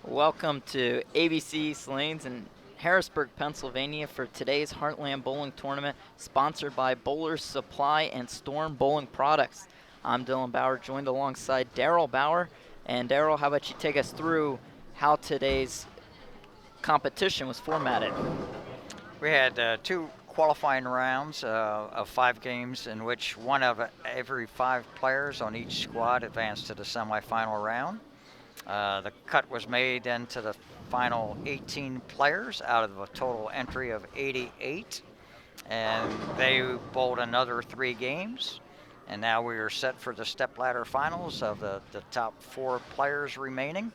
Welcome to ABC East Lanes in Harrisburg, Pennsylvania for today's Heartland Bowling Tournament, sponsored by Bowlers Supply and Storm Bowling Products. I'm Dylan Bauer, joined alongside Daryl Bauer. And Daryl, how about you take us through how today's competition was formatted? We had two qualifying rounds of 5 games in which one of every 5 players on each squad advanced to the semifinal round. The cut was made into the final 18 players out of a total entry of 88, and they bowled another 3 games. And now we are set for the stepladder finals of the top 4 players remaining.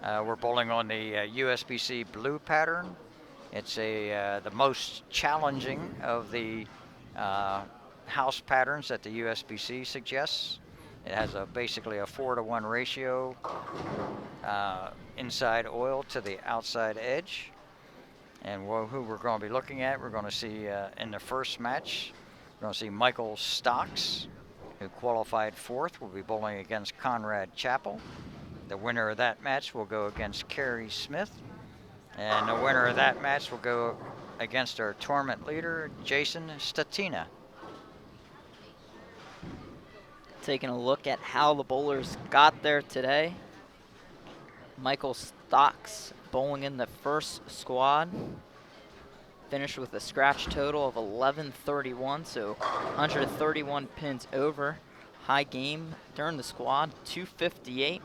We're bowling on the USBC blue pattern. It's the most challenging of the uh, house patterns that the USBC suggests. It has basically a 4-to-1 ratio, inside oil to the outside edge. And who we're going to be looking at, we're going to see in the first match, we're going to see Michael Stocks, who qualified fourth, will be bowling against Conrad Chappell. The winner of that match will go against Kerry Smith. And the winner of that match will go against our tournament leader, Jason Statina. Taking a look at how the bowlers got there today. Michael Stocks bowling in the first squad. Finished with a scratch total of 1131, so 131 pins over. High game during the squad, 258.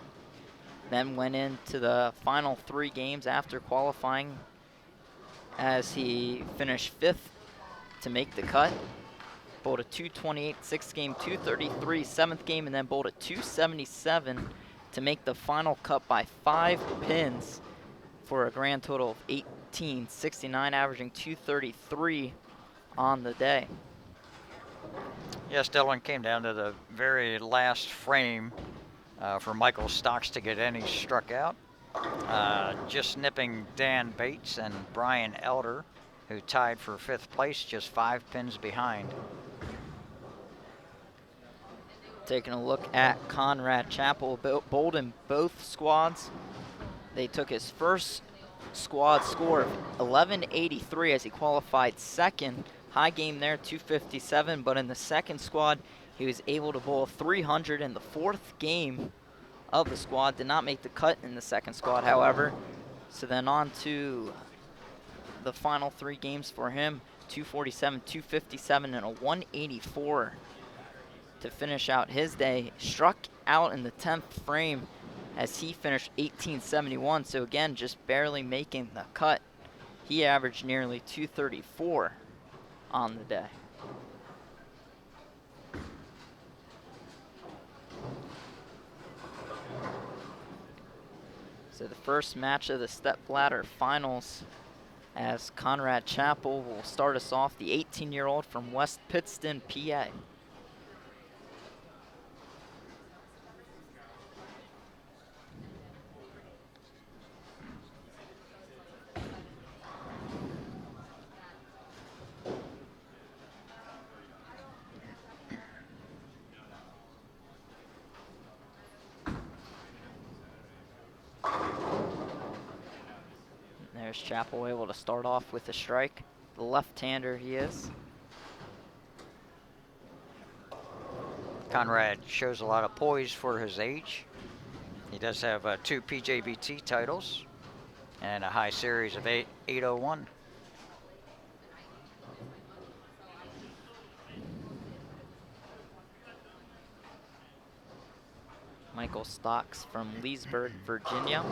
Then went into the final 3 games after qualifying as he finished 5th to make the cut. Bowled a 228, 6th game, 233, 7th game, and then bowled a 277 to make the final cut by 5 pins for a grand total of 1869, averaging 233 on the day. Yes, Dylan, came down to the very last frame for Michael Stocks to get any struck out. Just nipping Dan Bates and Brian Elder, who tied for 5th place, just 5 pins behind. Taking a look at Conrad Chappell, bowled in both squads. They took his first squad score of 1183 as he qualified 2nd. High game there, 257, but in the second squad, he was able to bowl 300 in the 4th game of the squad. Did not make the cut in the second squad, however. So then on to the final 3 games for him, 247, 257, and a 184 to finish out his day. Struck out in the 10th frame as he finished 1871, so again, just barely making the cut. He averaged nearly 234 on the day. So the first match of the stepladder finals, as Conrad Chappell will start us off, the 18-year-old from West Pittston, PA. There's Chappell able to start off with a strike. The left-hander he is. Conrad shows a lot of poise for his age. He does have 2 PJBT titles and a high series of 801. Michael Stocks from Leesburg, Virginia.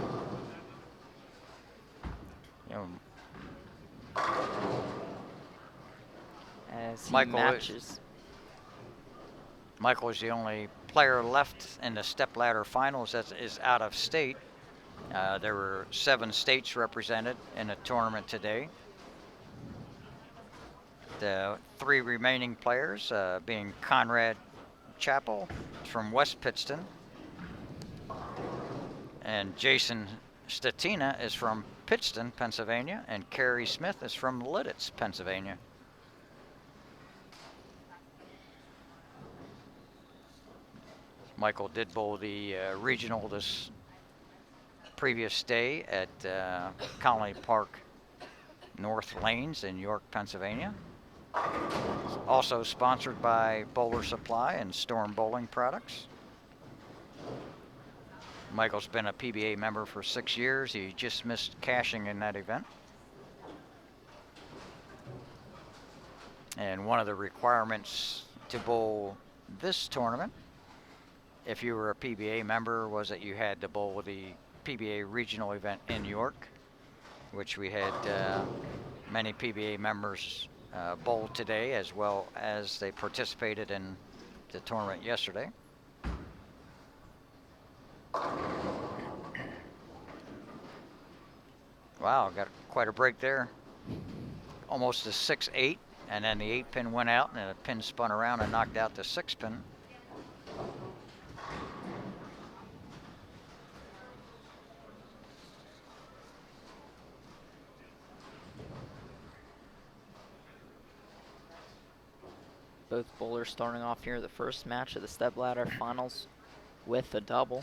As he matches. Michael is the only player left in the stepladder finals that is out of state. There were 7 states represented in the tournament today. The 3 remaining players being Conrad Chappell from West Pittston, and Jason Statina is from Pittston, Pennsylvania, and Kerry Smith is from Lidditz, Pennsylvania. Michael did bowl the regional this previous day at Colony Park North Lanes in York, Pennsylvania. Also sponsored by Bowler Supply and Storm Bowling Products. Michael's been a PBA member for 6 years. He just missed cashing in that event. And one of the requirements to bowl this tournament, if you were a PBA member, was that you had to bowl the PBA regional event in York, which we had many PBA members bowl today, as well as they participated in the tournament yesterday. Wow, got quite a break there. Almost a 6-8, and then the 8-pin went out, and the pin spun around and knocked out the 6-pin. Both bowlers starting off here the first match of the Stepladder finals with a double.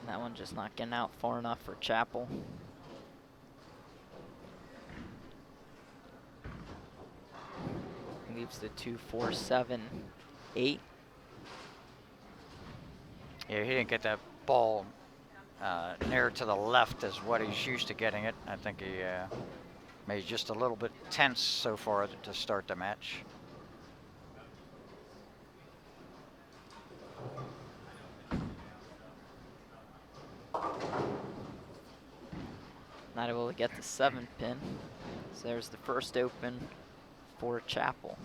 That one just not getting out far enough for Chappell. Leaves the 2, 4, 7, 8. Yeah, he didn't get that ball near to the left as what he's used to getting it. I think he made just a little bit tense so far to start the match. Not able to get the 7-pin. So there's the first open for Chappell.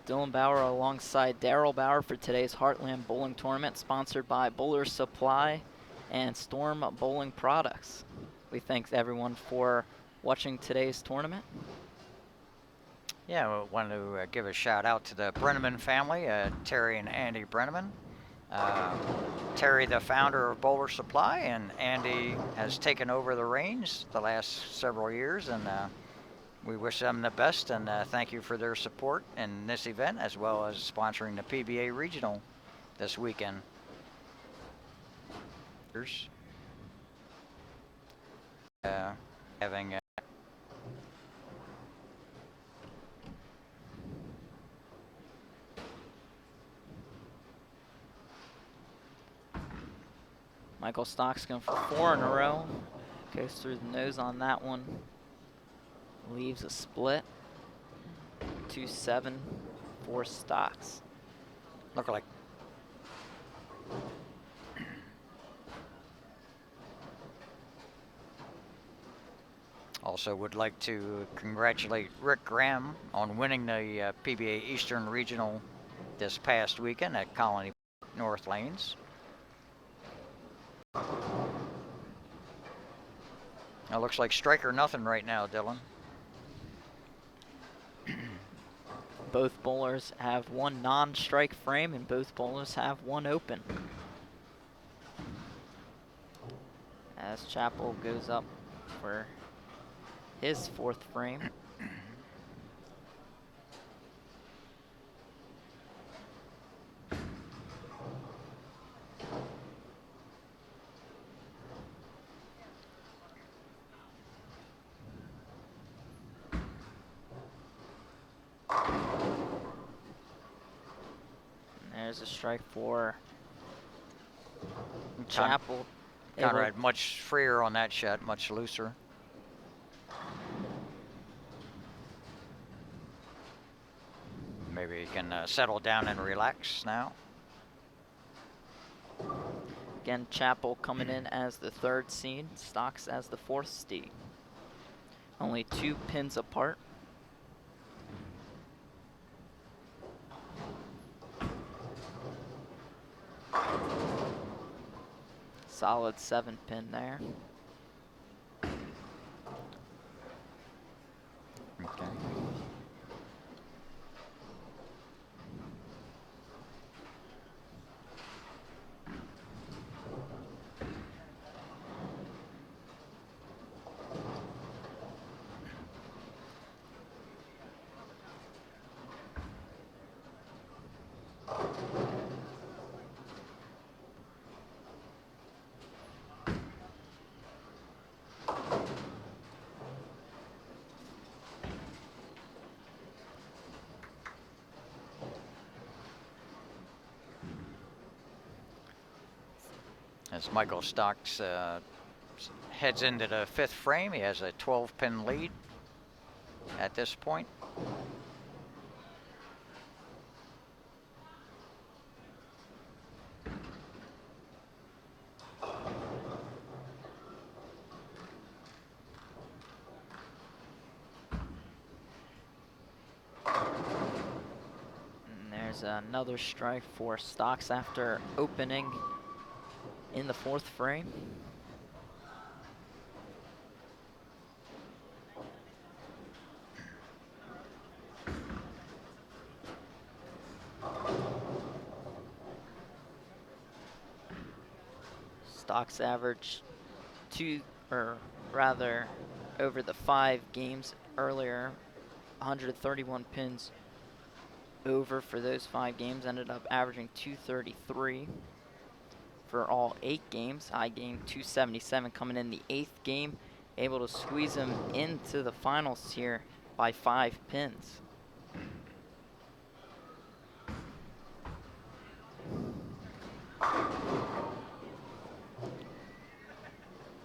Dylan Bauer alongside Daryl Bauer for today's Heartland Bowling Tournament, sponsored by Bowler Supply and Storm Bowling Products. We thank everyone for watching today's tournament. Yeah, we want to give a shout out to the Brenneman family, Terry and Andy Brenneman. Terry, the founder of Bowler Supply, and Andy has taken over the reins the last several years, and we wish them the best, and thank you for their support in this event, as well as sponsoring the PBA Regional this weekend. Having Michael Stocks going for 4 in a row. Goes through the nose on that one. Leaves a split. 2, 7 for Stocks. look like also would like to congratulate Rick Graham on winning the PBA Eastern Regional this past weekend at Colony North Lanes. It looks like strike or nothing right now, Dylan. Both bowlers have 1 non-strike frame, and both bowlers have 1 open. As Chappell goes up for his 4th frame. There's a strike for Chappell. Conrad much freer on that shot, much looser. Maybe he can settle down and relax now. Again, Chappell coming in as the 3rd seed, Stocks as the 4th seed. Only 2 pins apart. Solid 7-pin there. Okay. As Michael Stocks heads into the 5th frame, he has a 12-pin lead at this point. And there's another strike for Stocks after opening in the 4th frame. Stocks average over the 5 games earlier, 131 pins over for those 5 games, ended up averaging 233 for all 8 games. High game 277 coming in the 8th game, able to squeeze him into the finals here by 5 pins.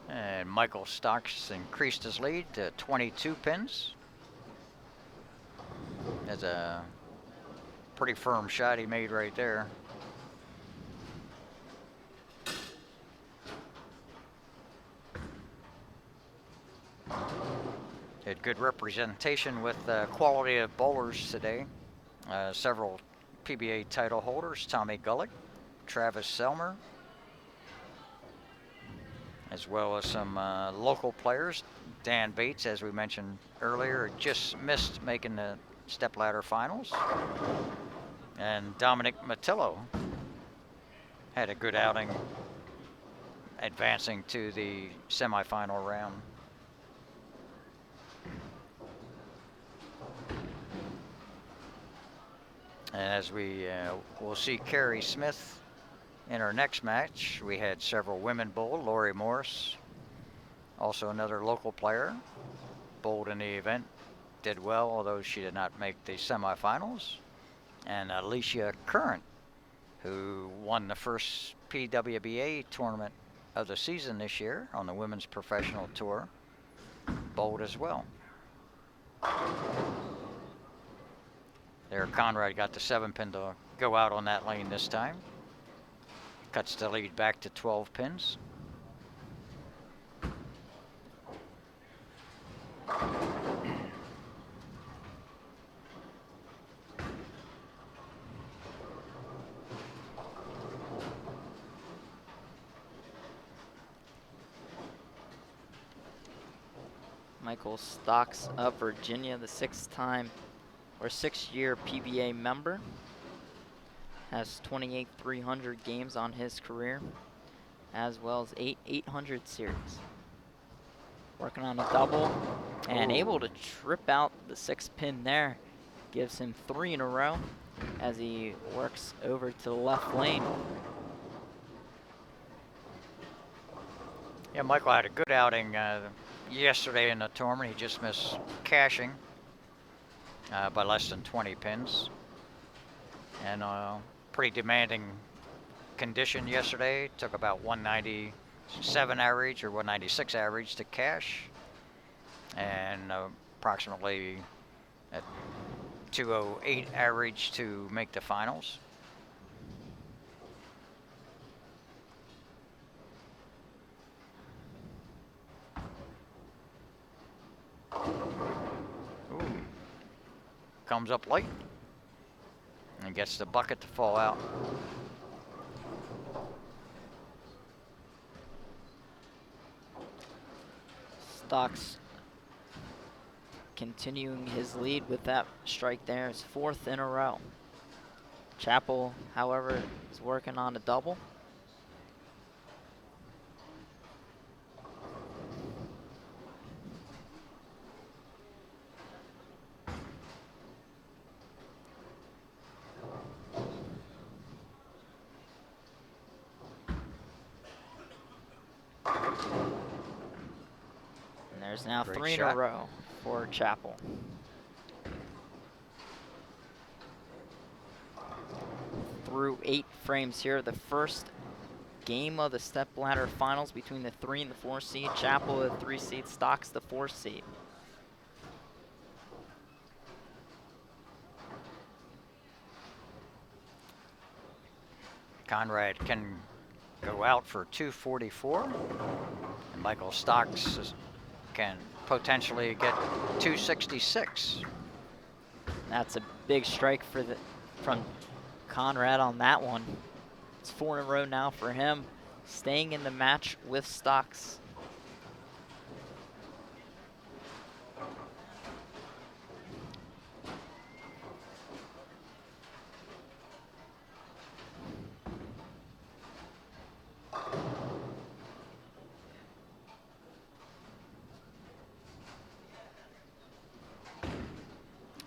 And Michael Stocks increased his lead to 22 pins. That's a pretty firm shot he made right there. Had good representation with quality of bowlers today. Several PBA title holders, Tommy Gullick, Travis Selmer, as well as some local players. Dan Bates, as we mentioned earlier, just missed making the stepladder finals. And Dominic Matillo had a good outing, advancing to the semifinal round. And as we will see Carrie Smith in our next match, we had several women bowl. Lori Morris, also another local player, bowled in the event, did well, although she did not make the semifinals. And Alicia Current, who won the first PWBA tournament of the season this year on the Women's Professional Tour, bowled as well. There, Conrad got the 7-pin to go out on that lane this time. Cuts the lead back to 12 pins. Michael Stocks of Virginia, the 6-year PBA member, has 28 300 games on his career, as well as 8 800 series. Working on a double and able to trip out the 6-pin there. Gives him 3 in a row as he works over to the left lane. Yeah, Michael had a good outing yesterday in the tournament. He just missed cashing by less than 20 pins. And pretty demanding condition yesterday. Took about 197 average or 196 average to cash, and approximately at 208 average to make the finals. Ooh. Comes up late and gets the bucket to fall out. Stocks continuing his lead with that strike there, his 4th in a row. Chappell, however, is working on a double. There's now Great 3 shot. in a row for Chappell. Through 8 frames here, the first game of the Stepladder Finals between the 3 and the 4 seed. Chapel, the 3 seed, Stocks, the 4 seed. Conrad can go out for 244, and Michael Stocks can potentially get 266. That's a big strike from Conrad on that one. It's 4 in a row now for him, staying in the match with Stocks.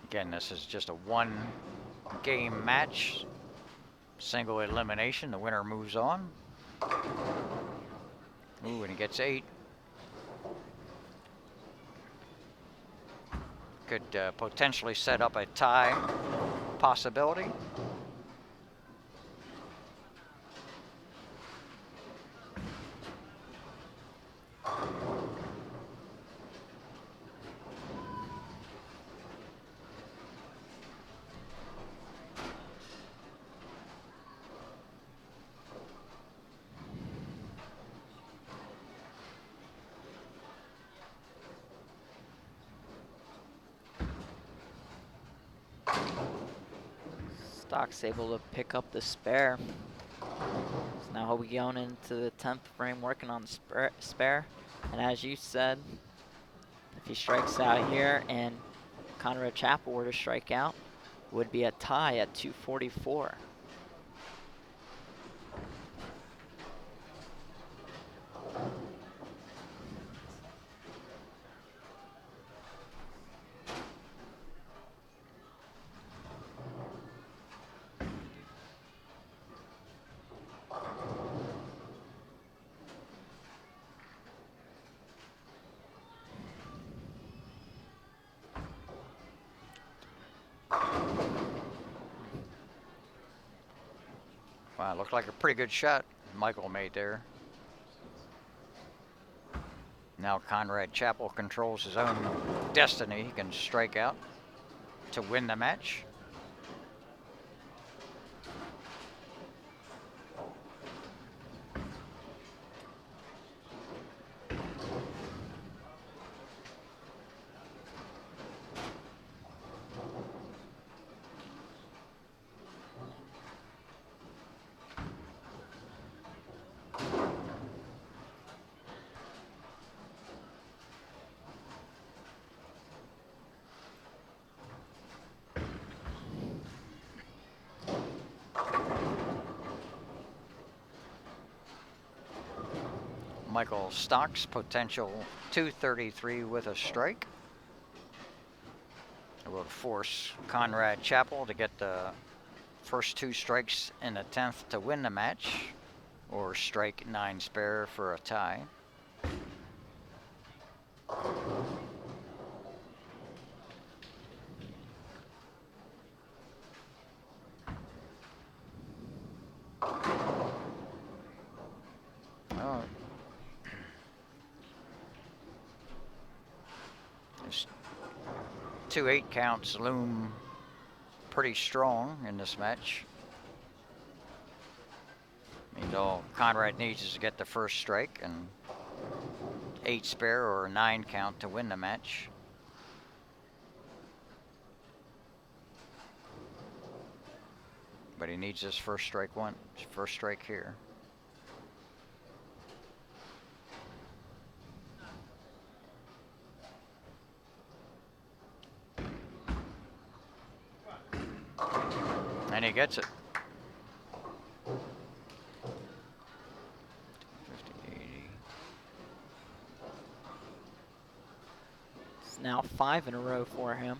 Again, this is just a one-game match, single elimination. The winner moves on. Ooh, and he gets 8. Could potentially set up a tie possibility. Stocks able to pick up the spare. So now he'll be going into the 10th frame working on the spare. And as you said, if he strikes out here and Conrad Chapel were to strike out, would be a tie at 244. Wow, looked like a pretty good shot Michael made there. Now Conrad Chapel controls his own destiny. He can strike out to win the match. Michael Stocks, potential 233 with a strike. It will force Conrad Chapel to get the first 2 strikes in the 10th to win the match, or strike 9 spare for a tie. There's 2 8 counts loom pretty strong in this match. Means all Conrad needs is to get the first strike and 8 spare or a 9 count to win the match. But he needs his first strike here. And he gets it. 50, 80. It's now 5 in a row for him.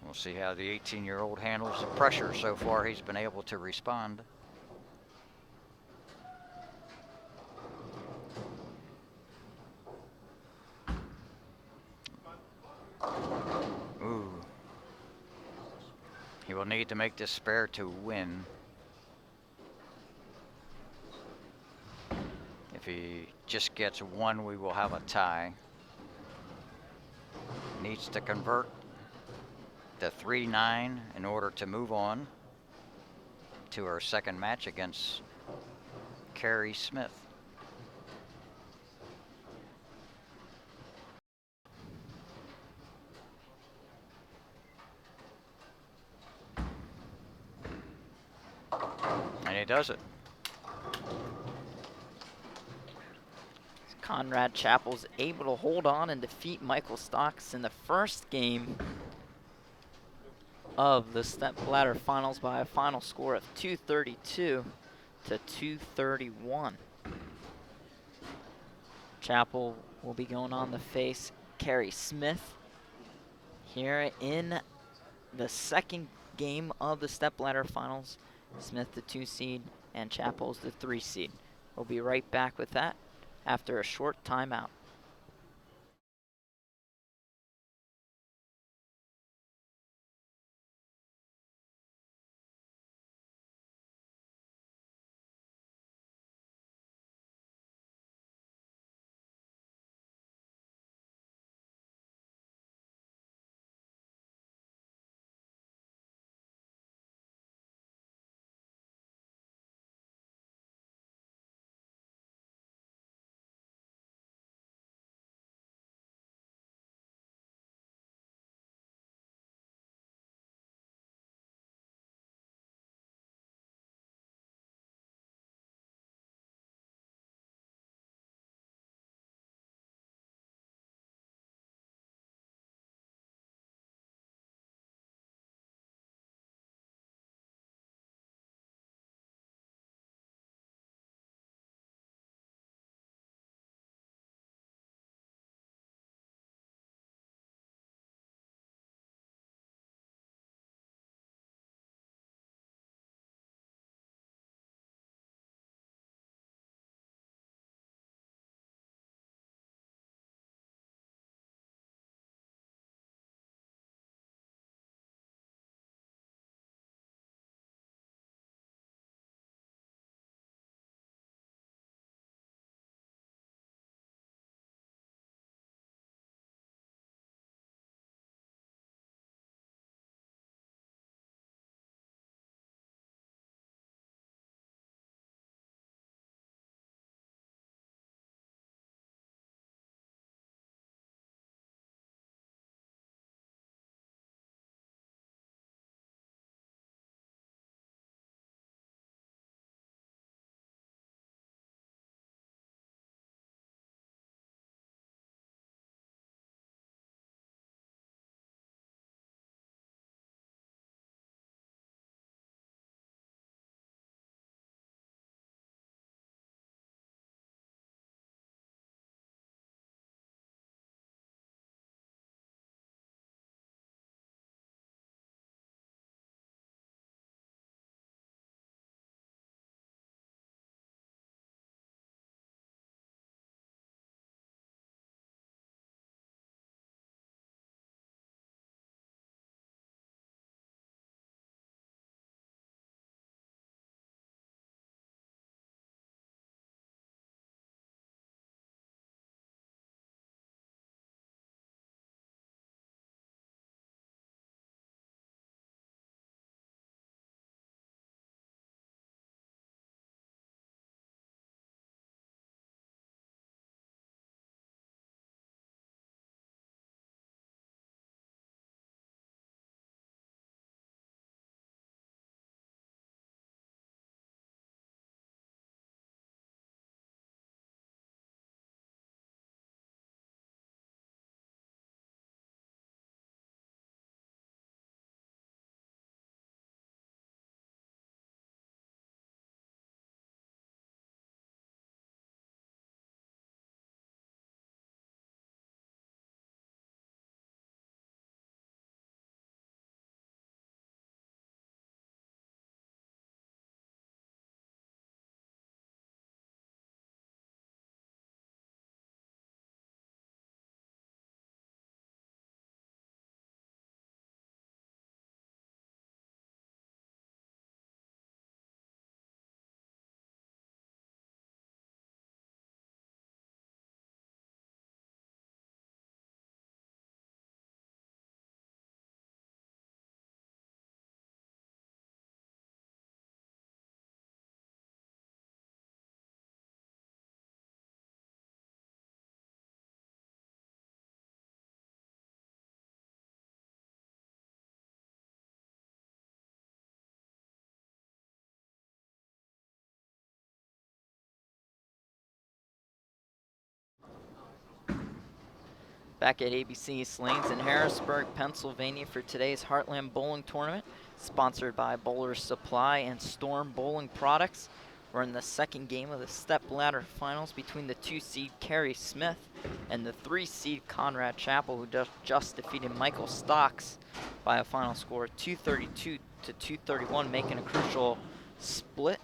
We'll see how the 18-year-old handles the pressure. So far, he's been able to respond. He will need to make this spare to win. If he just gets one, we will have a tie. Needs to convert the 3-9 in order to move on to our second match against Carrie Smith. And he does it. Conrad Chappell's able to hold on and defeat Michael Stocks in the first game of the Stepladder Finals by a final score of 232 to 231. Chappell will be going on to face Carrie Smith here in the second game of the Stepladder Finals. Smith the 2 seed and Chappell's the 3 seed. We'll be right back with that after a short timeout. Back at ABC East Lanes in Harrisburg, Pennsylvania for today's Heartland Bowling Tournament, sponsored by Bowler Supply and Storm Bowling Products. We're in the second game of the Stepladder Finals between the 2-seed Carrie Smith and the 3-seed Conrad Chappell, who just defeated Michael Stocks by a final score of 232 to 231, making a crucial split,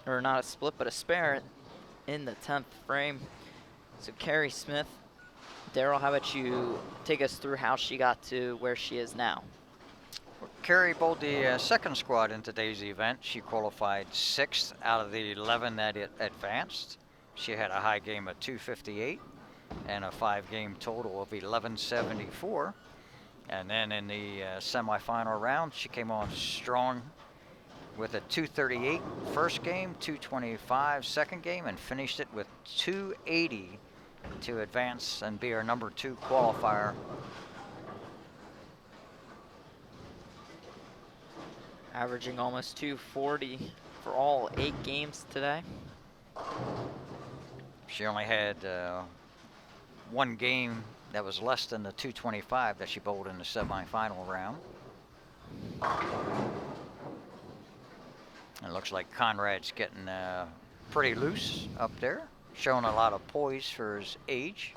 or not a split, but a spare in the 10th frame. So Carrie Smith, Daryl, how about you take us through how she got to where she is now? Carrie bowled the second squad in today's event. She qualified 6th out of the 11 that it advanced. She had a high game of 258 and a 5-game total of 1174. And then in the semifinal round, she came on strong with a 238 first game, 225 second game, and finished it with 280 to advance and be our number 2 qualifier. Averaging almost 240 for all 8 games today. She only had one game that was less than the 225 that she bowled in the semifinal round. It looks like Conrad's getting pretty loose up there, showing a lot of poise for his age.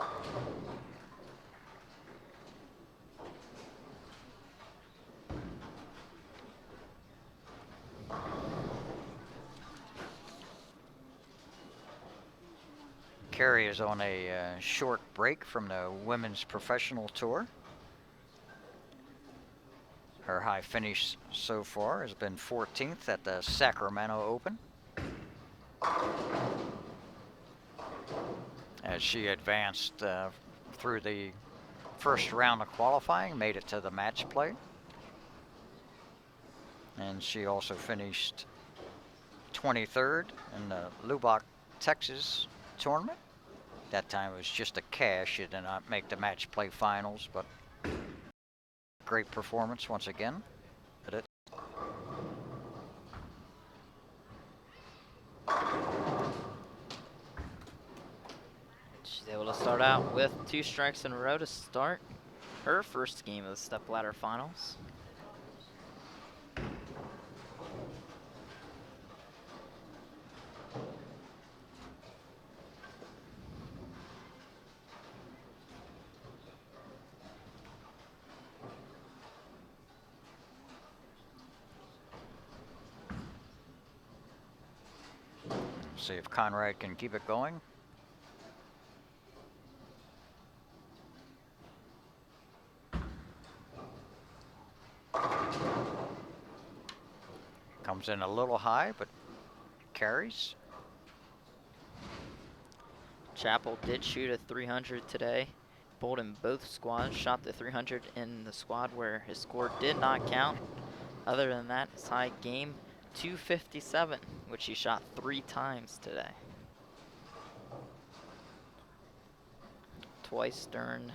Carrie is on a short break from the Women's Professional Tour. Her high finish so far has been 14th at the Sacramento Open. As she advanced through the first round of qualifying, made it to the match play. And she also finished 23rd in the Lubbock, Texas tournament. That time it was just a cash. She did not make the match play finals, but great performance once again. She's able to start out with 2 strikes in a row to start her first game of the Stepladder Finals. See if Conrad can keep it going. Comes in a little high, but carries. Chappell did shoot a 300 today. Bowled in both squads, shot the 300 in the squad where his score did not count. Other than that, his high game, 257, which he shot 3 times today. Twice during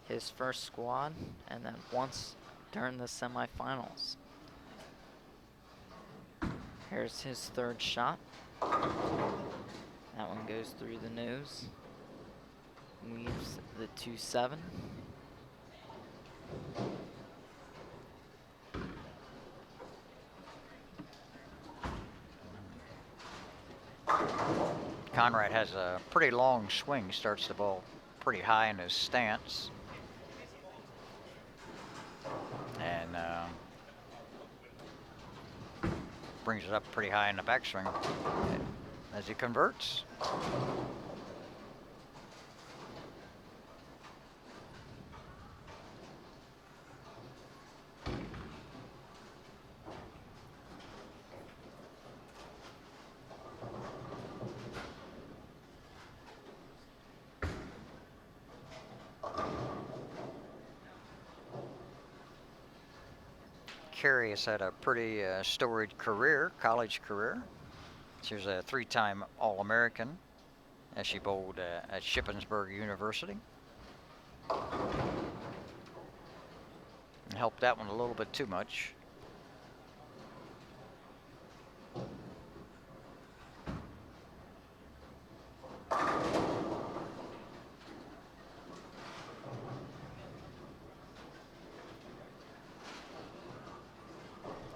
his first squad, and then once during the semifinals. Here's his 3rd shot. That one goes through the nose. Leaves the 2-7. Conrad has a pretty long swing. Starts the ball pretty high in his stance. And brings it up pretty high in the backswing as he converts. Carrie has had a pretty storied career, college career. She was a 3-time All-American as she bowled at Shippensburg University. And helped that one a little bit too much.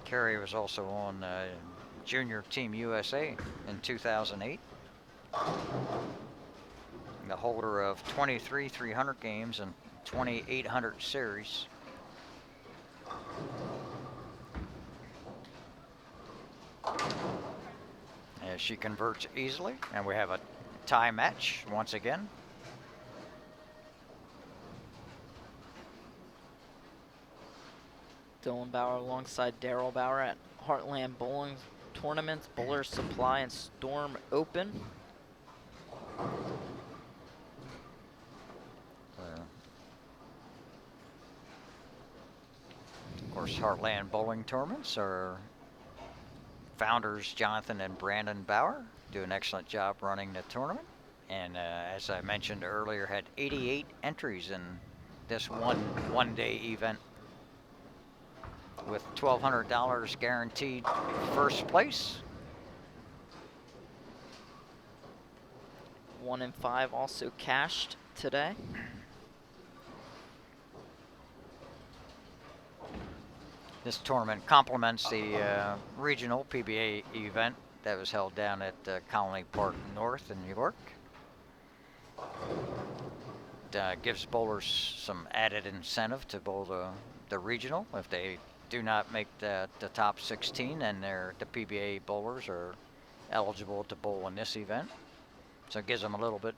Carrie was also on Junior Team USA in 2008. The holder of 23 300 games and 2,800 series. As she converts easily, and we have a tie match once again. Dylan Bauer alongside Daryl Bauer at Heartland Bowling Tournaments, Bowler Supply and Storm Open. Of course, Heartland Bowling Tournaments are founders Jonathan and Brandon Bauer do an excellent job running the tournament. And as I mentioned earlier, had 88 entries in this one-day event, with $1,200 guaranteed first place. 1 and 5 also cashed today. This tournament complements the regional PBA event that was held down at Colony Park North in New York. It gives bowlers some added incentive to bowl the regional. If they do not make the top 16, then the PBA bowlers are eligible to bowl in this event. So it gives them a little bit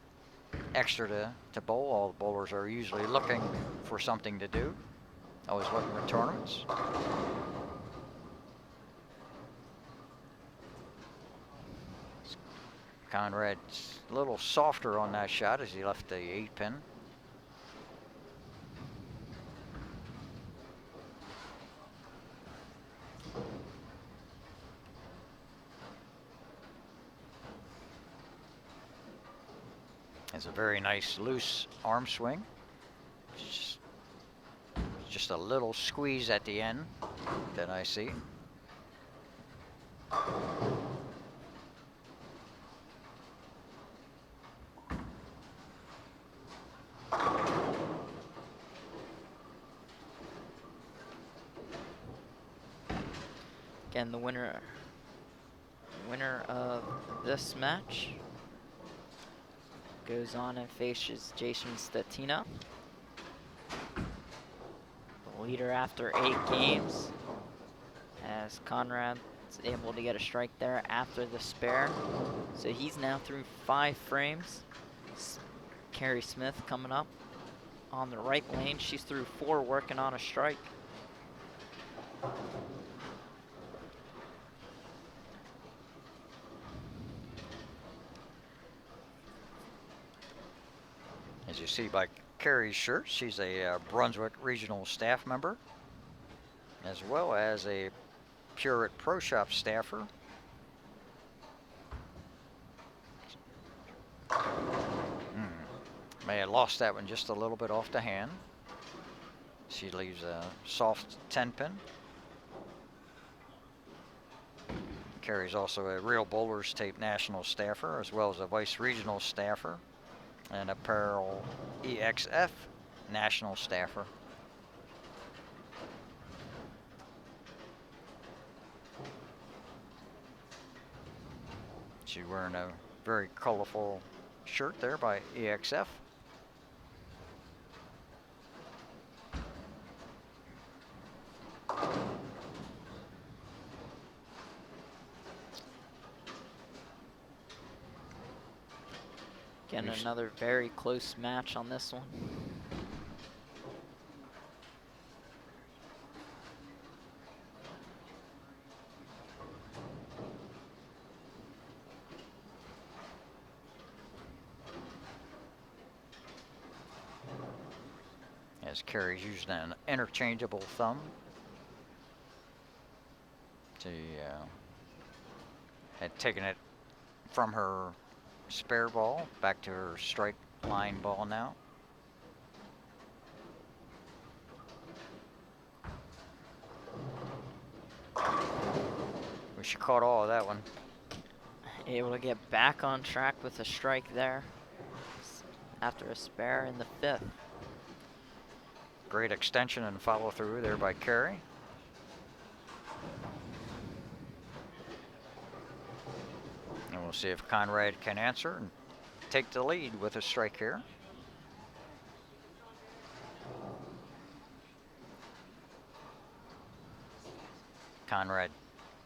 extra to bowl. All the bowlers are usually looking for something to do, always looking for tournaments. Conrad's a little softer on that shot as he left the 8-pin. It's a very nice loose arm swing. Just a little squeeze at the end that I see. Again, the winner of this match goes on and faces Jason Stetina, the leader after 8 games, as Conrad is able to get a strike there after the spare. So he's now through 5 frames. Carrie Smith coming up on the right lane. She's through 4, working on a strike. As you see by Carrie's shirt, she's a Brunswick Regional staff member, as well as a Pureit Pro Shop staffer. May have lost that one just a little bit off the hand. She leaves a soft 10-pin. Carrie's also a Real Bowlers Tape national staffer, as well as a vice regional staffer and Apparel EXF national staffer. She's wearing a very colorful shirt there by EXF. Again, another very close match on this one. As Carrie's using an interchangeable thumb. She had taken it from her spare ball back to her strike line ball now. She caught all of that one. Able to get back on track with a strike there after a spare in the 5th. Great extension and follow through there by Carrie. We'll see if Conrad can answer and take the lead with a strike here. Conrad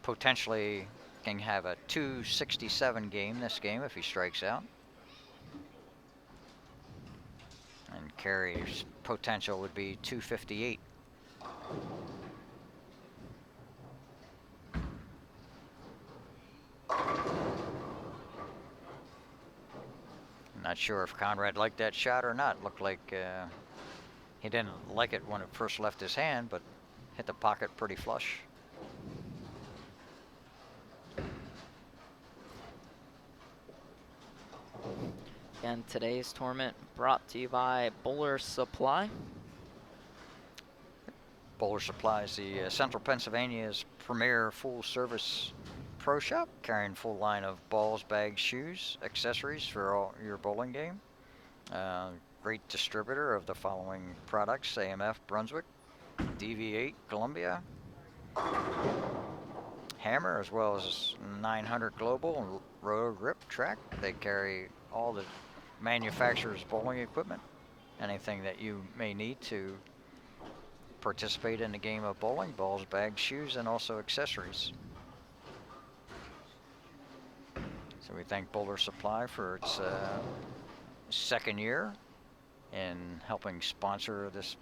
potentially can have a 267 game this game if he strikes out. And Carey's potential would be 258. Not sure if Conrad liked that shot or not. Looked like he didn't like it when it first left his hand, but hit the pocket pretty flush. And today's tournament brought to you by Bowler Supply. Bowler Supply is the Central Pennsylvania's premier full-service pro shop, carrying full line of balls, bags, shoes, accessories for all your bowling game. Great distributor of the following products: AMF Brunswick, DV8 Columbia, Hammer, as well as 900 Global and Roto Grip Track. They carry all the manufacturer's bowling equipment, anything that you may need to participate in the game of bowling: balls, bags, shoes, and also accessories. So we thank Bowler Supply for its second year in helping sponsor this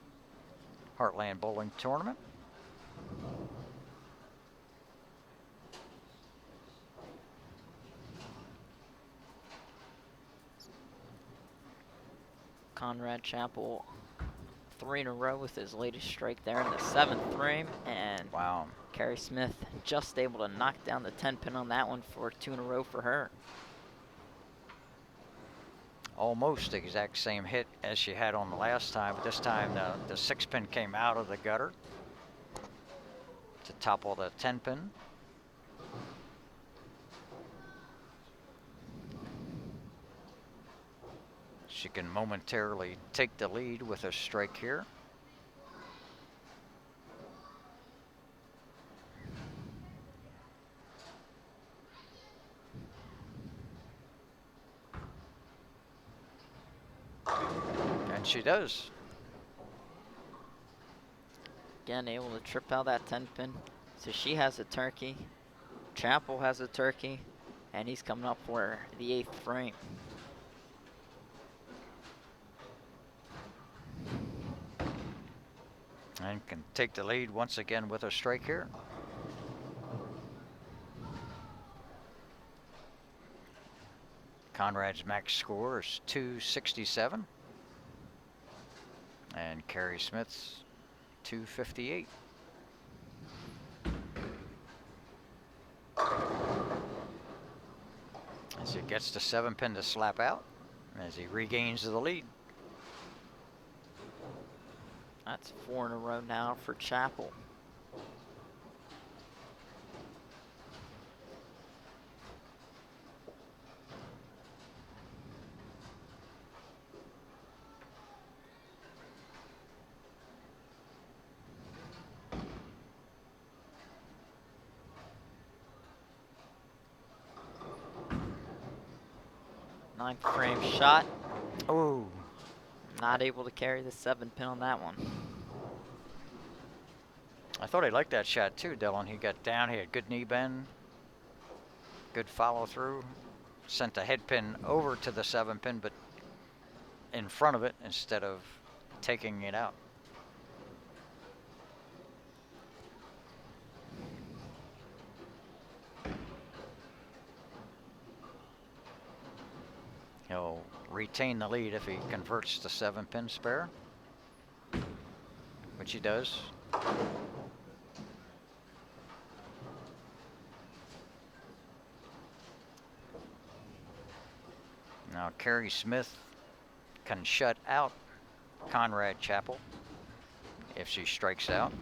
Heartland Bowling Tournament. Conrad Chappell 3 in a row with his latest strike there in the 7th frame, and Wow. Carey Smith just able to knock down the 10 pin on that one for 2 in a row for her. Almost the exact same hit as she had on the last time, but this time the 6 pin came out of the gutter to topple the 10 pin. She can momentarily take the lead with a strike here. And she does. Again, able to trip out that 10 pin. So she has a turkey. Chappell has a turkey. And he's coming up for the 8th frame. And can take the lead once again with a strike here. Conrad's max score is 267. And Carey Smith's 258. As he gets the 7 pin to slap out, as he regains the lead. That's 4 in a row now for Chappell. Ninth frame shot. Oh. Not able to carry the 7 pin on that one. I thought he liked that shot too, Dylan. He got down, he had good knee bend, good follow through, sent the head pin over to the 7 pin, but in front of it instead of taking it out. He'll retain the lead if he converts the 7 pin spare, which he does. Now Carey Smith can shut out Conrad Chappell if she strikes out.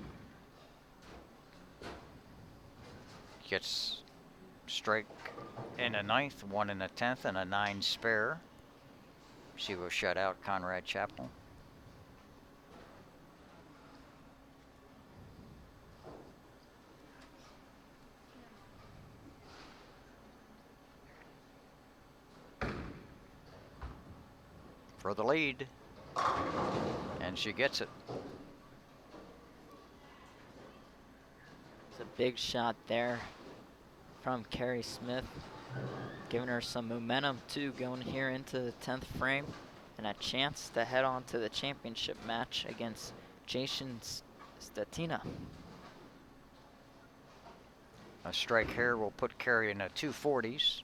Gets strike in the 9th, 1 in the 10th, and a 9 spare. She will shut out Conrad Chappell. for the lead. And she gets it. It's a big shot there from Carrie Smith, giving her some momentum too going here into the 10th frame, and a chance to head on to the championship match against Jason Statina. A strike here will put Carrie in the 240s,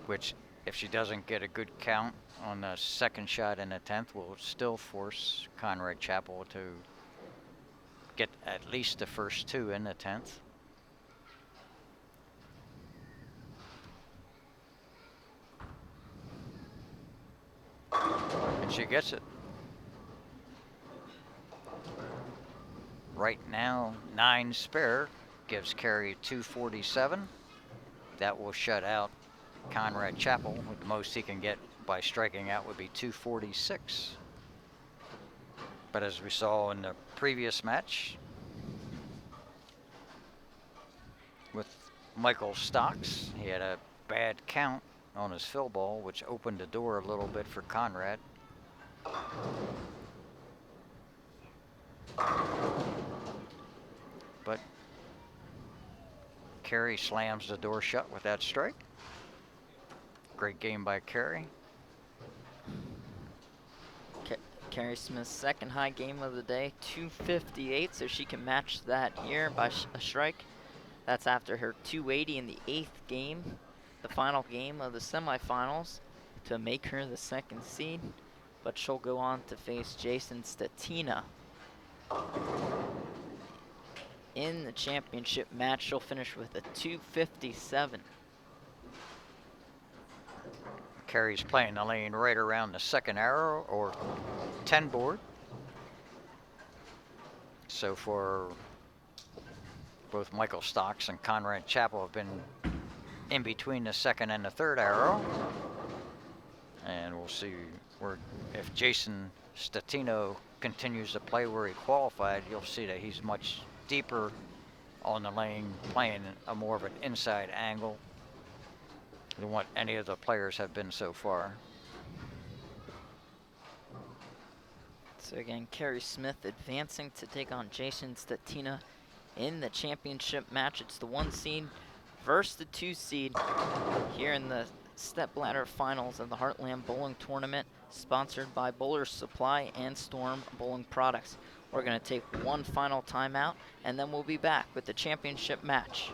which if she doesn't get a good count on the second shot in the 10th, will still force Conrad Chapel to get at least the first two in the 10th. And she gets it. Right now, 9 spare gives Carrie 247. That will shut out Conrad Chapel. The most he can get by striking out would be 246. But as we saw in the previous match with Michael Stocks, he had a bad count on his fill ball, which opened the door a little bit for Conrad. But Carrie slams the door shut with that strike. Great game by Carrie. Carrie Smith's second high game of the day, 258, so she can match that here by a strike. That's after her 280 in the 8th game, the final game of the semifinals, to make her the 2nd seed. But she'll go on to face Jason Statina in the championship match. She'll finish with a 257. Carrie's playing the lane right around the second arrow or 10 board. So for both Michael Stocks and Conrad Chapel have been in between the second and the third arrow. And we'll see if Jason Statino continues to play where he qualified, you'll see that he's much deeper on the lane, playing a more of an inside angle than what any of the players have been so far. So again, Carrie Smith advancing to take on Jason Statina in the championship match. It's the 1 seed versus the 2 seed here in the Stepladder finals of the Heartland Bowling Tournament, sponsored by Bowler's Supply and Storm Bowling Products. We're going to take one final timeout, and then we'll be back with the championship match.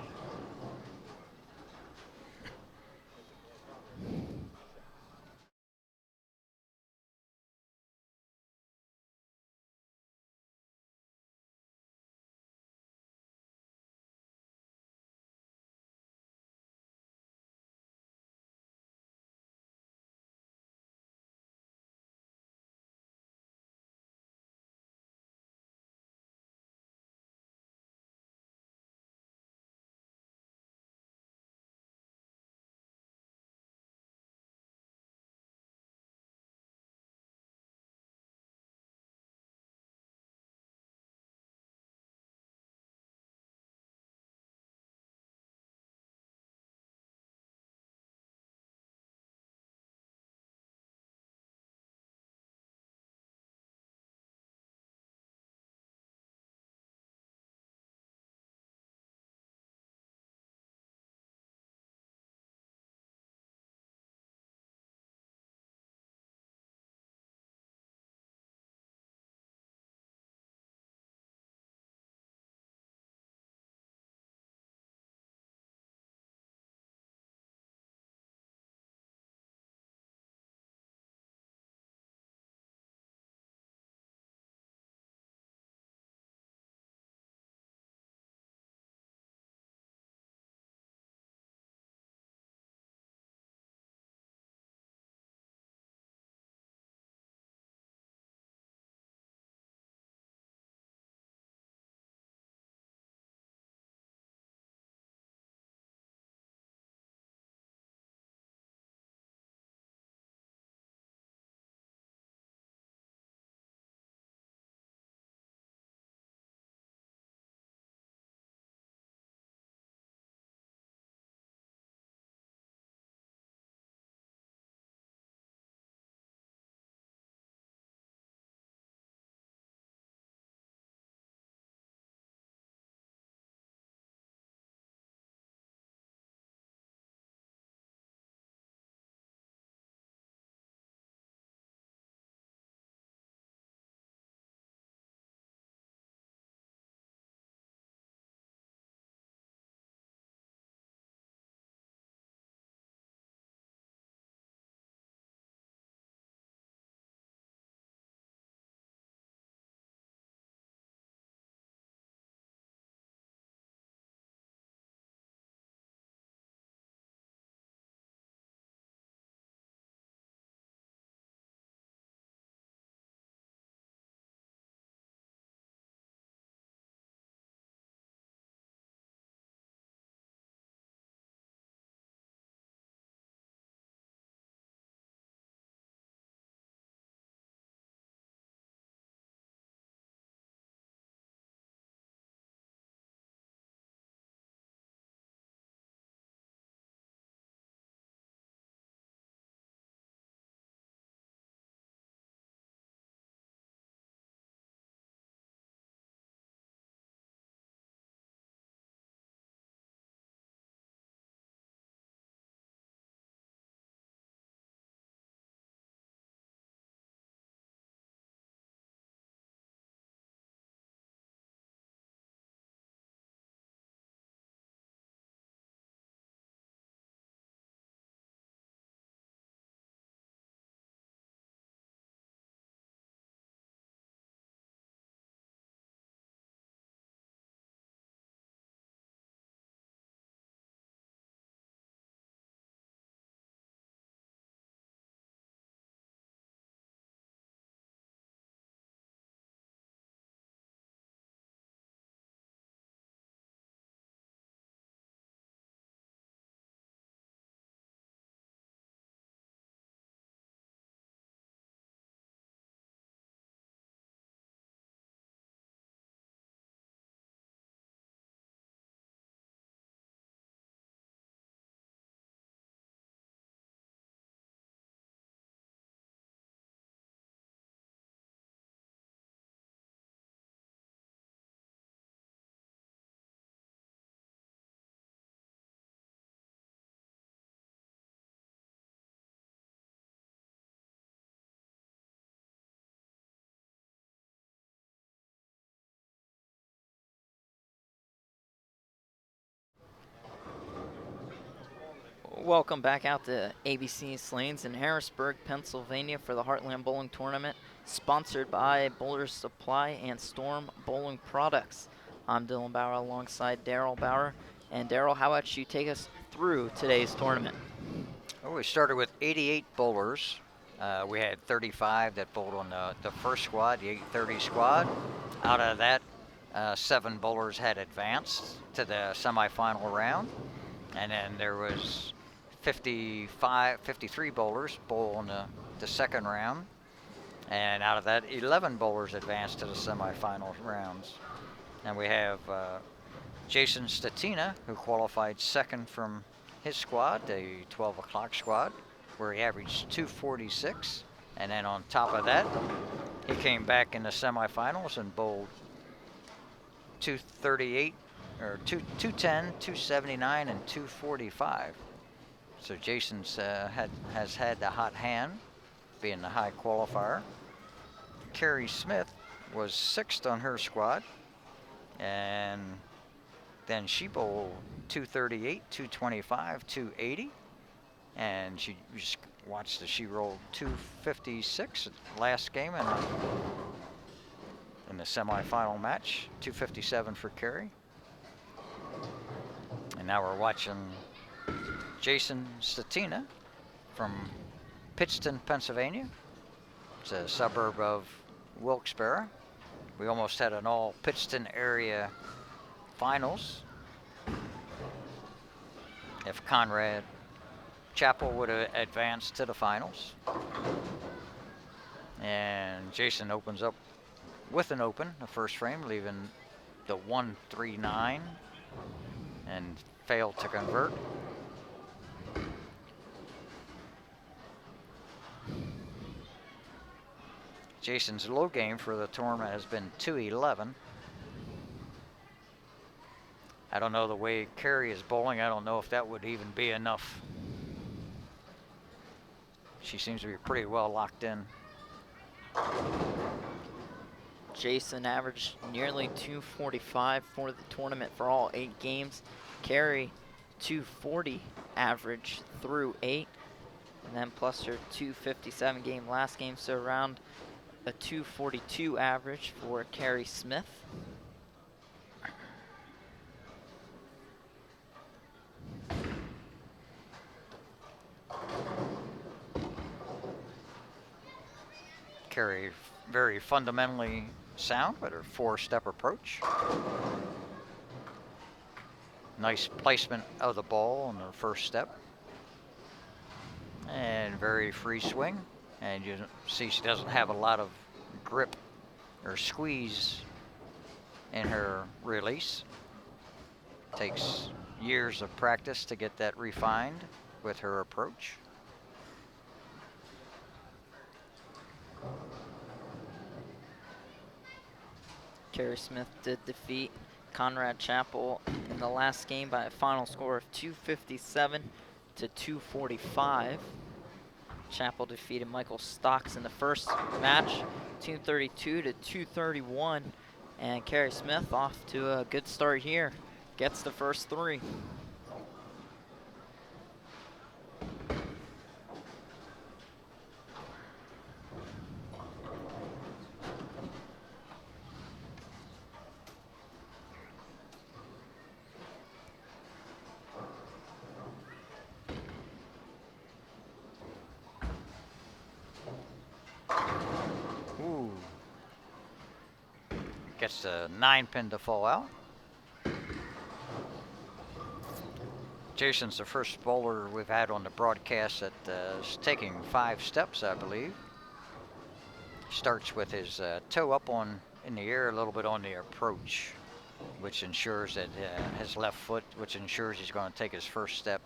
Welcome back out to ABC Lanes in Harrisburg, Pennsylvania for the Heartland Bowling Tournament, sponsored by Bowlers Supply and Storm Bowling Products. I'm Dylan Bauer alongside Daryl Bauer. And Daryl, how about you take us through today's tournament? Well, we started with 88 bowlers. We had 35 that bowled on the first squad, the 830 squad. Out of that, 7 bowlers had advanced to the semifinal round. And then there was 53 bowlers bowl in the second round. And out of that, 11 bowlers advanced to the semifinal rounds. And we have Jason Statina, who qualified second from his squad, the 12 o'clock squad, where he averaged 246. And then on top of that, he came back in the semifinals and bowled 238, or 210, 279, and 245. So Jason's has had the hot hand, being the high qualifier. Carrie Smith was 6th on her squad, and then she bowled 238, 225, 280, and she just watched as she rolled 256 last game in the semifinal match, 257 for Carrie. And now we're watching Jason Statina from Pittston, Pennsylvania. It's a suburb of Wilkes-Barre. We almost had an all Pittston area finals if Conrad Chapel would have advanced to the finals. And Jason opens up with an open, the first frame, leaving the 139 and failed to convert. Jason's low game for the tournament has been 211. I don't know the way Carrie is bowling. I don't know if that would even be enough. She seems to be pretty well locked in. Jason averaged nearly 245 for the tournament for all 8 games. Carrie, 240 average through 8, and then plus her 257 game last game, so around a 242 average for Carrie Smith. Carrie very fundamentally sound with her 4-step approach. Nice placement of the ball on her first step. And very free swing. And you see she doesn't have a lot of grip or squeeze in her release. Takes years of practice to get that refined with her approach. Carrie Smith did defeat Conrad Chapel in the last game by a final score of 257 to 245. Chapel defeated Michael Stocks in the first match, 232 to 231. And Carrie Smith off to a good start here. Gets the first 3. Gets the 9-pin to fall out. Jason's the first bowler we've had on the broadcast that is taking 5 steps, I believe. Starts with his toe up in the air a little bit on the approach, which ensures that his left foot, which ensures he's going to take his first step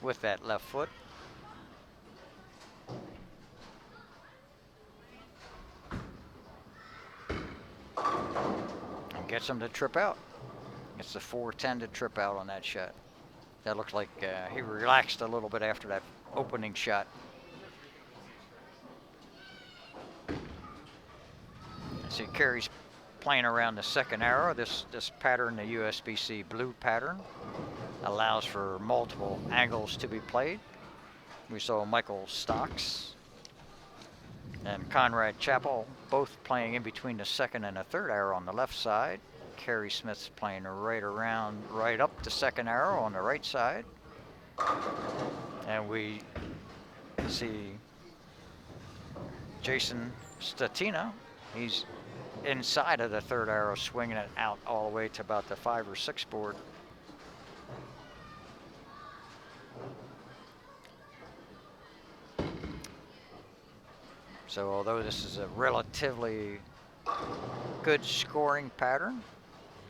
with that left foot. Gets him to trip out. Gets the 410 to trip out on that shot. That looks like he relaxed a little bit after that opening shot. See, Carrie's playing around the second arrow. This pattern, the USBC blue pattern. allows for multiple angles to be played. We saw Michael Stocks and Conrad Chappell both playing in between the second and the third arrow on the left side. Carrie Smith's playing right up the second arrow on the right side. And we see Jason Statina. He's inside of the third arrow, swinging it out all the way to about the 5 or 6 board. So although this is a relatively good scoring pattern,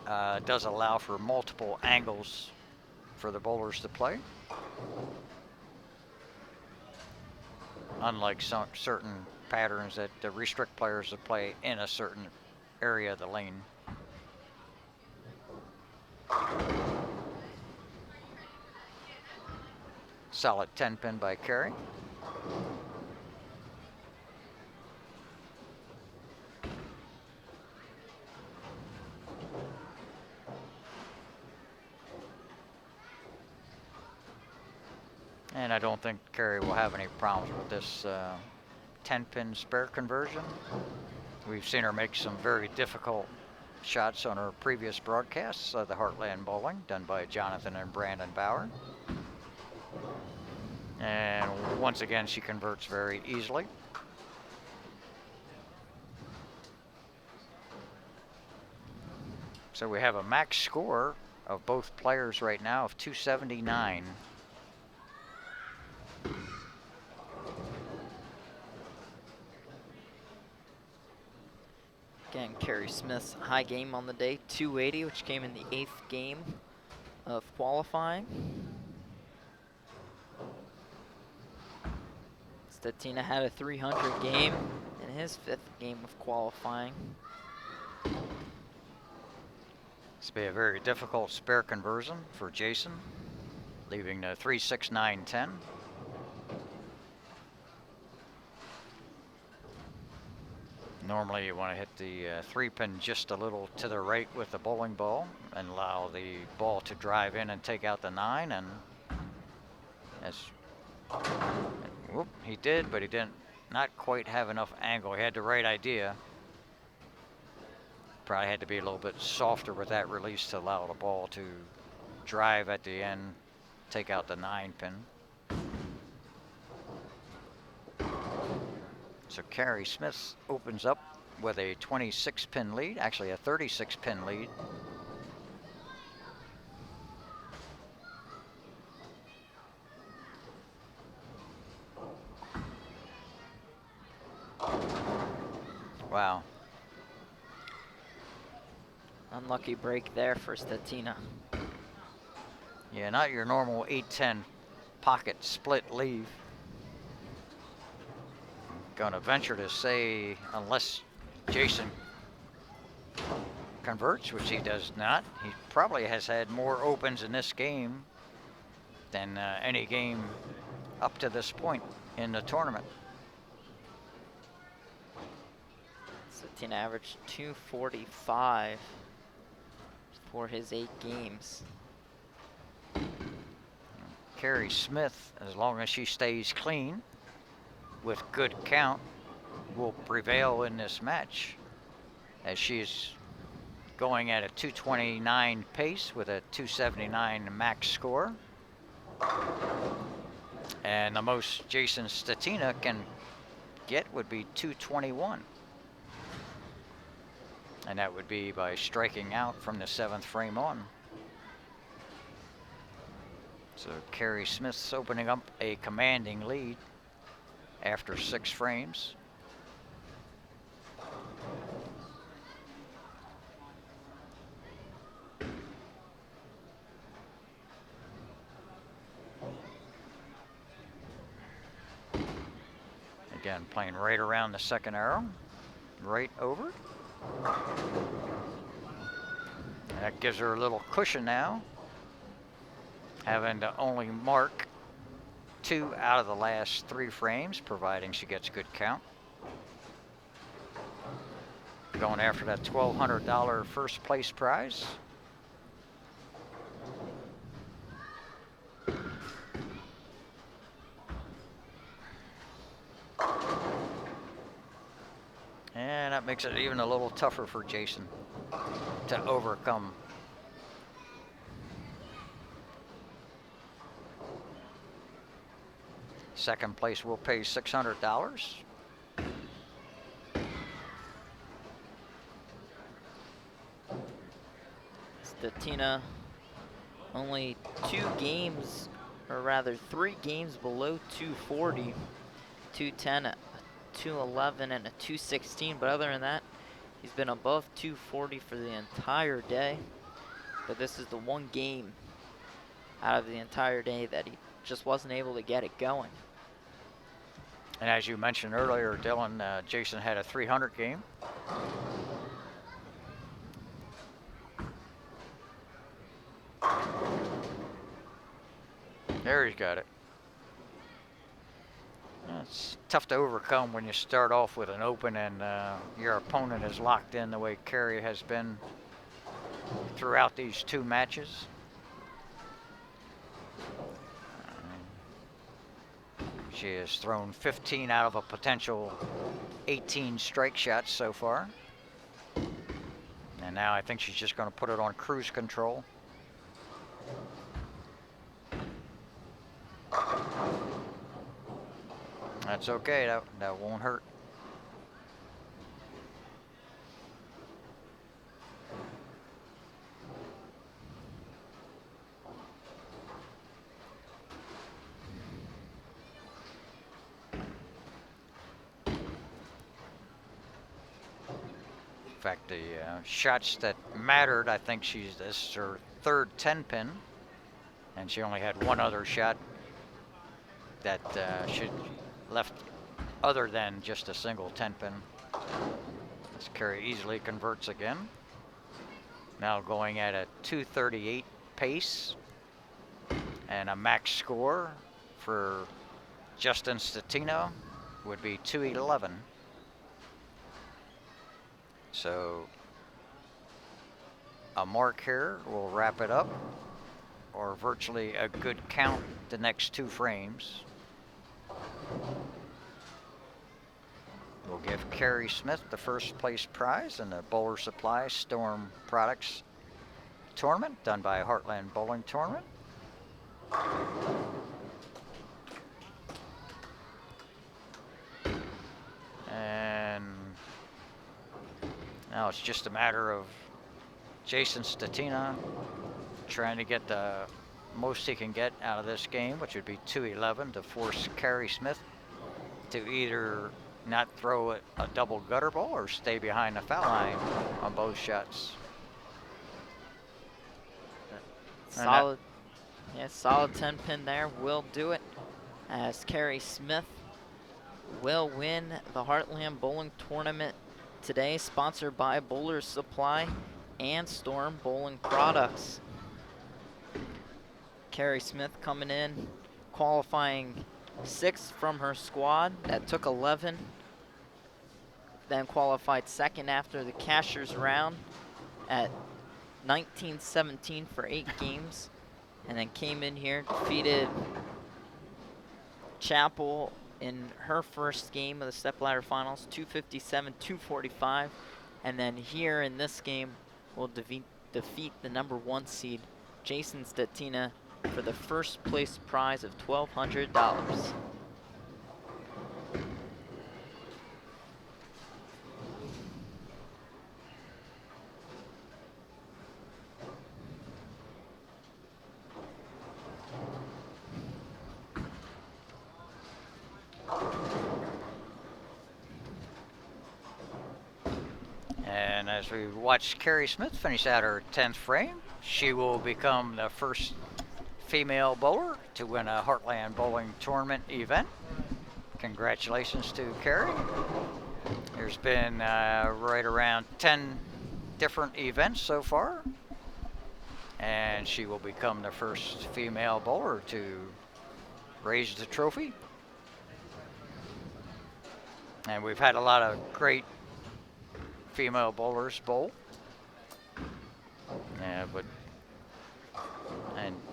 it does allow for multiple angles for the bowlers to play. Unlike certain patterns that restrict players to play in a certain area of the lane. Solid 10 pin by Carey. And I don't think Carey will have any problems with this 10-pin spare conversion. We've seen her make some very difficult shots on her previous broadcasts of the Heartland Bowling, done by Jonathan and Brandon Bauer. And once again, she converts very easily. So we have a max score of both players right now of 279. Again, Carrie Smith's high game on the day, 280, which came in the 8th game of qualifying. Statina had a 300 game in his 5th game of qualifying. This will be a very difficult spare conversion for Jason, leaving the 3, 6, 9, 10. Normally you want to hit the 3-pin just a little to the right with the bowling ball and allow the ball to drive in and take out the 9. And whoop, he did, but he didn't not quite have enough angle. He had the right idea. Probably had to be a little bit softer with that release to allow the ball to drive at the end, take out the 9-pin. So Carrie Smith opens up with a 26-pin lead, actually a 36-pin lead. Wow. Unlucky break there for Statina. Yeah, not your normal 8-10 pocket split leave. Gonna venture to say, unless Jason converts, which he does not, he probably has had more opens in this game than any game up to this point in the tournament. Statina averaged 245 for his 8 games. Carrie Smith, as long as she stays clean with good count, will prevail in this match, as she's going at a 229 pace with a 279 max score. And the most Jason Statina can get would be 221. And that would be by striking out from the 7th frame on. So Carrie Smith's opening up a commanding lead after 6 frames. Again, playing right around the 2nd arrow, right over. That gives her a little cushion now, having to only mark 2 out of the last 3 frames, providing she gets good count. Going after that $1,200 first place prize. that makes it even a little tougher for Jason to overcome. Second place will pay $600. Stetina only 2 games, or rather 3 games below 240. 210, a 211, and a 216. But other than that, he's been above 240 for the entire day. But this is the one game out of the entire day that he just wasn't able to get it going. And as you mentioned earlier, Dylan, Jason had a 300 game. There he's got it. It's tough to overcome when you start off with an open and your opponent is locked in the way Carrie has been throughout these 2 matches. She has thrown 15 out of a potential 18 strike shots so far. And now I think she's just going to put it on cruise control. That's okay, that won't hurt. In fact, the shots that mattered, I think this is her 3rd 10-pin, and she only had 1 other shot that should left other than just a single 10-pin. This Carrie easily converts again. Now going at a 238 pace, and a max score for Justin Stetina would be 211. So a mark here will wrap it up, or virtually a good count the next 2 frames. We'll give Carrie Smith the first place prize in the Bowler Supply Storm Products Tournament done by Heartland Bowling Tournament. And now it's just a matter of Jason Stetina trying to get the most he can get out of this game, which would be 211, to force Carrie Smith to either not throw a double gutter ball or stay behind the foul line on both shots. Solid, solid 10-pin there will do it, as Carrie Smith will win the Heartland Bowling Tournament today, sponsored by Bowler Supply and Storm Bowling Products. Carrie Smith coming in, qualifying 6th from her squad that took 11, then qualified 2nd after the cashier's round at 19-17 for 8 games, and then came in here, defeated Chapel in her first game of the Stepladder Finals, 257-245, and then here in this game will defeat the number 1 seed, Jason Stetina, for the first place prize of $1,200. And as we watch Carrie Smith finish out her 10th frame, she will become the first female bowler to win a Heartland Bowling Tournament event. Congratulations to Carrie. There's been right around 10 different events so far, and she will become the first female bowler to raise the trophy. And we've had a lot of great female bowlers bowl.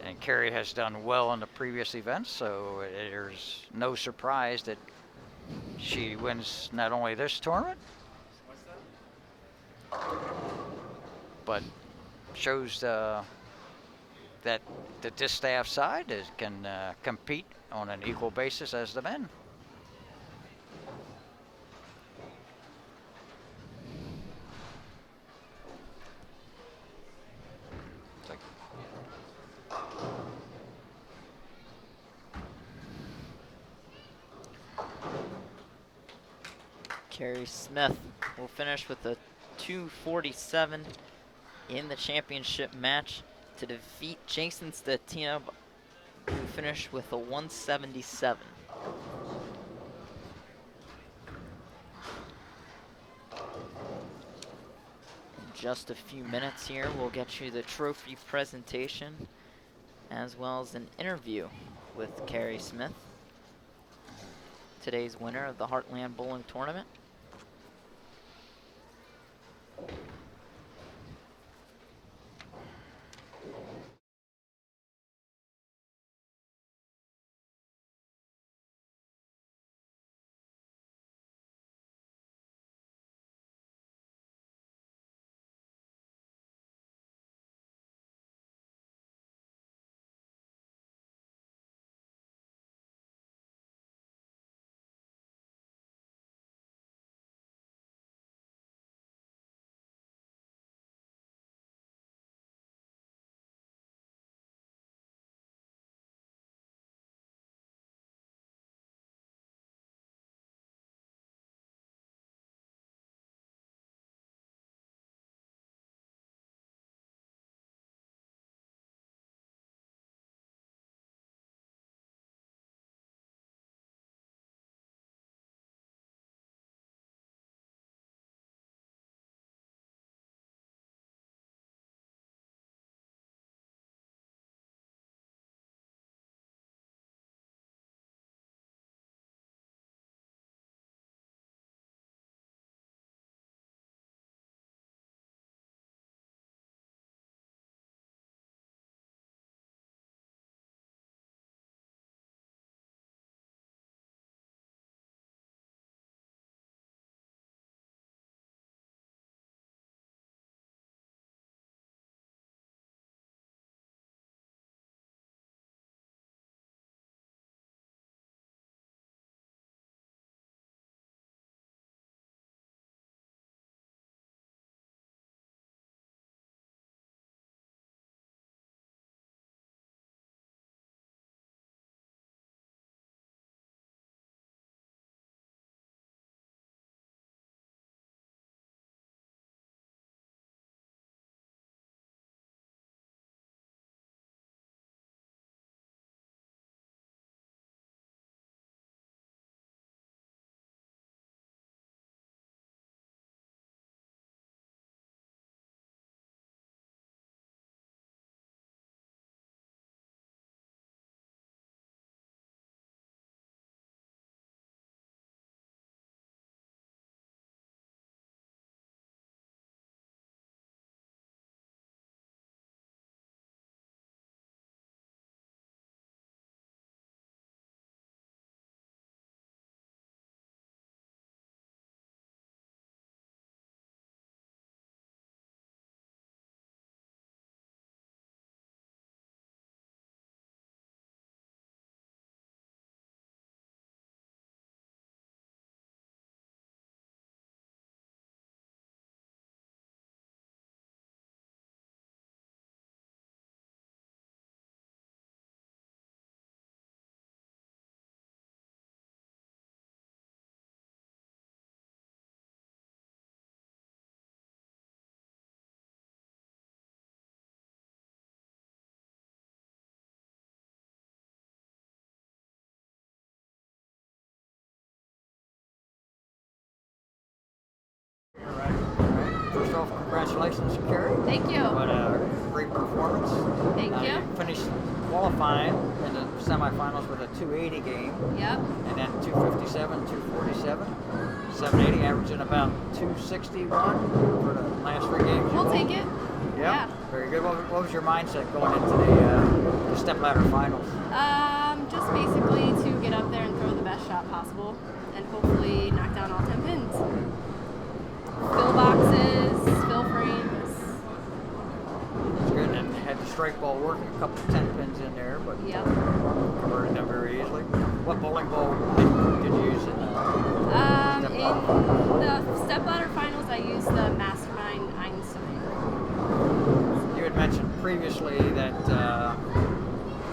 And Carrie has done well in the previous events, so there's no surprise that she wins not only this tournament, but shows that the distaff side can compete on an equal basis as the men. Carrie Smith will finish with a 247 in the championship match to defeat Jason Stetina, who finished with a 177. In just a few minutes here, we'll get you the trophy presentation as well as an interview with Carrie Smith, today's winner of the Heartland Bowling Tournament. First off, congratulations, Carrie. Thank you. What a great performance. Thank you. You finished qualifying in the semifinals with a 280 game, Yep. and then 257, 247, 780, averaging about 261 for the last 3 games. We'll take it. Yep. Yeah. Very good. What was your mindset going into the stepladder finals? Just basically to get up there and throw the best shot possible and hopefully knock down all 10 pins. Fill boxes, fill frames. straight ball working, a couple of 10 pins in there, but Yep. converted them very easily. What bowling ball did you use in In the Stepladder finals, I used the Mastermind Einstein. You had mentioned previously that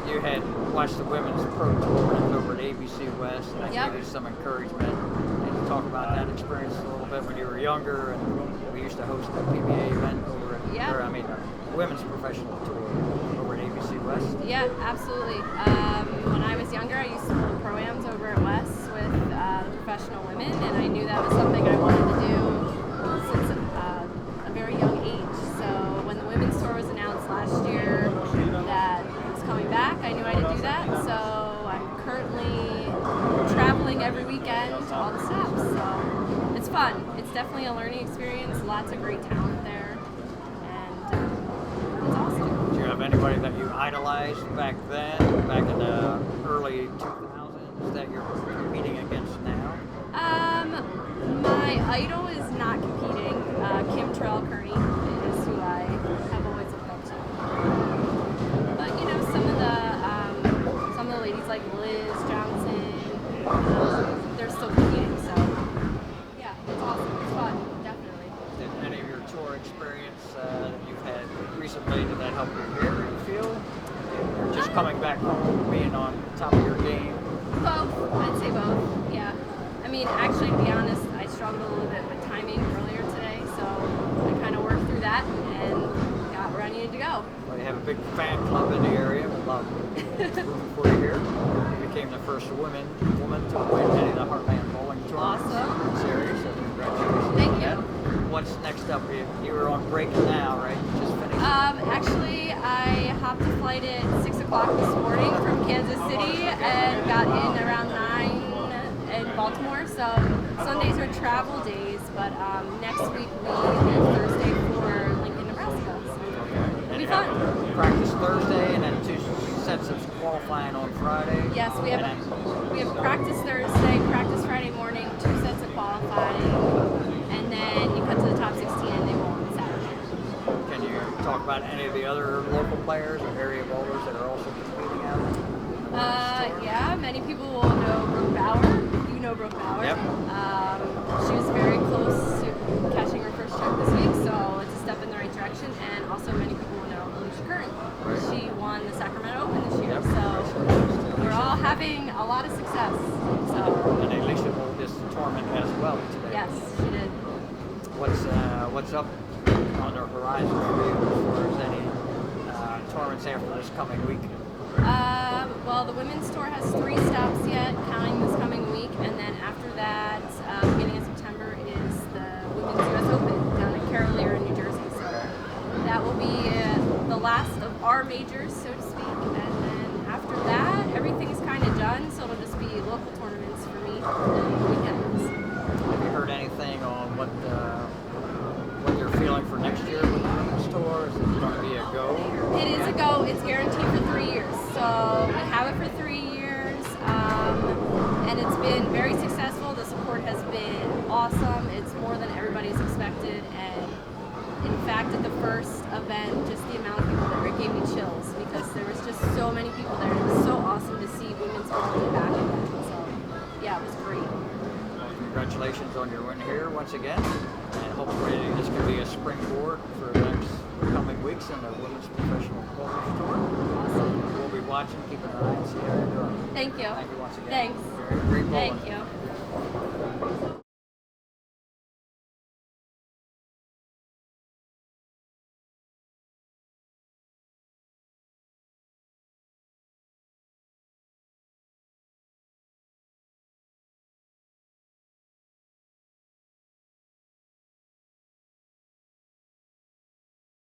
you had watched the women's pro tournament over at ABC West, and I Yep. gave you some encouragement. And you talk about that experience a little bit when you were younger, and we used to host the PBA event over at, Yeah. or I mean, the women's professional tour over at ABC West. Yeah, absolutely. When I was younger, I used to hold pro-ams over at West with the professional women, and I knew that was something I wanted to do since a very young age. So when the women's tour was announced last year that it was coming back, I knew I had to do that. So I'm currently traveling every weekend to all the steps. So it's fun. It's definitely a learning experience. Lots of great talent there, and it's awesome. Do you have anybody that you idolized back then, back in the early 2000s, that you're competing against now? My idol is not competing. Kim Terrell-Kearney is who I have always looked up to. But you know, some of the ladies like Liz Johnson, they're still competing. So yeah, it's awesome. It's fun, definitely. Did any of your tour experience that you've had recently, did that help you here, you feel? Or just coming back home, being on top of your game? Both. I'd say both. Yeah. I mean, actually, to be honest, I struggled a little bit with timing earlier today, so I kind of worked through that and got where I needed to go. Well, you have a big fan club in the area. We love rooting for you here. You became the first woman to win any of the Heartland bowling tournaments Awesome. series, so congratulations. Thank on you. that. What's next up? You were on break now, right? You just finished. Actually, I hopped a flight at 6 o'clock this morning from Kansas City and got in around 9 in Baltimore. So Sundays are travel days, but next week we leave Thursday for Lincoln, Nebraska. So it'll be fun. Practice Thursday and then 2 sets of qualifying on Friday. Yes, we have practice Thursday, practice Friday morning, 2 sets of qualifying, and then you cut to the top 16 and they roll on Saturday. Can you talk about any of the other local players or area bowlers that are also competing out there? Yeah, many people will know Brooke Bauer. You know Brooke Bauer. Yep. She was very close to catching her first check this week, so it's a step in the right direction. And also many people will know Alicia Curran. Right. She won the Sacramento Open this year, Yep. so we're all having a lot of success. So And Alicia bowled this tournament as well today. yes, she did. What's up on the horizon for you as far as any tournaments after this coming week? Well, the women's tour has 3 stops yet, counting this coming week, and then after that, beginning of September, is the Women's U.S. Open down in Carolier in New Jersey. So that will be the last of our majors, so to speak, and then after that, everything's kind of done, so it'll just be local tournaments for me and weekends. Have you heard anything on what you're feeling for next year with the women's tour? Is it going to be a go? It is a go. It's guaranteed for 3 years. So we have it for 3 years, and it's been very successful. The support has been awesome. It's more than everybody's expected, and in fact, at the first event, just the amount of people there, it gave me chills because there was just so many people there. It was so awesome to see women's bowling back again. So yeah, it was great. Well, congratulations on your win here once again, and hopefully this can be a springboard for the next coming weeks in the women's professional bowling tour. Awesome. We'll be watching, keep an eye, and see how you're doing. Thank you. Thank you once again. Thanks. Great bowling. Thank you.